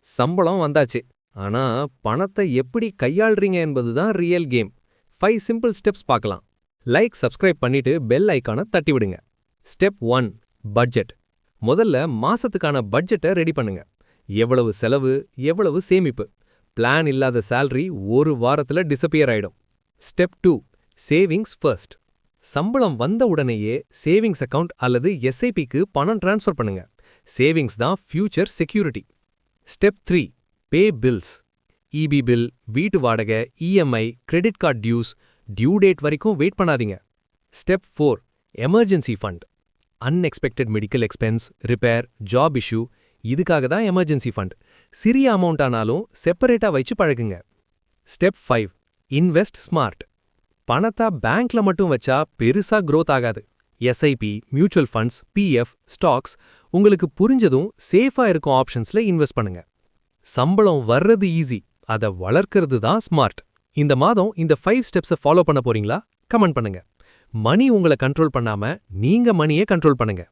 சம்பளம் வந்தாச்சு. ஆனா பணத்தை எப்படி கையாள்றீங்க என்பதுதான் ரியல் கேம். 5 சிம்பிள் ஸ்டெப்ஸ் பார்க்கலாம். லைக் சப்ஸ்கிரைப் பண்ணிட்டு பெல் ஐகானை தட்டி விடுங்க. Step 1 budget. முதல்ல மாசத்துக்கான பட்ஜெட்டை ரெடி பண்ணுங்க. எவ்வளவு செலவு, எவ்வளவு சேமிப்பு. பிளான் இல்லாத சேலரி ஒரு வாரத்துல டிஸப்பியர் ஆயிடும். Step 2 savings first. சம்பளம் வந்த உடனேயே சேவிங்ஸ் அக்கவுண்ட் அல்லது எஸ்ஐபிக்கு பணம் டிரான்ஸ்ஃபர் பண்ணுங்க. சேவிங்ஸ் தான் future security. Step 3 pay bills. EB bill, வீட்டு வாடகை, EMI, credit card dues, due date வரைக்கும் வெயிட் பண்ணாதீங்க. Step 4 emergency fund. Unexpected medical expense, repair, job issue, இதுக்காக தான் எமர்ஜென்சி ஃபண்ட். சிறிய அமௌண்ட் ஆனாலும் செப்பரேட்டா வச்சு பழகுங்க. Step 5 invest smart. பணத்தை பேங்க்ல மட்டும் வச்சா பெருசா growth ஆகாது. SIP, mutual funds, PF, stocks உங்களுக்கு புரிஞ்சதும் சேஃபா இருக்கும் ஆப்ஷன்ஸ்ல இன்வெஸ்ட் பண்ணுங்க. சம்பளம் வர்றது ஈஸி, அதை வளர்க்கிறது தான் ஸ்மார்ட். இந்த மாதம் இந்த 5 ஸ்டெப்ஸை ஃபாலோ பண்ண போறீங்களா? கமெண்ட் பண்ணுங்க. மணி உங்களை கண்ட்ரோல் பண்ணாம நீங்க மணியை கண்ட்ரோல் பண்ணுங்க.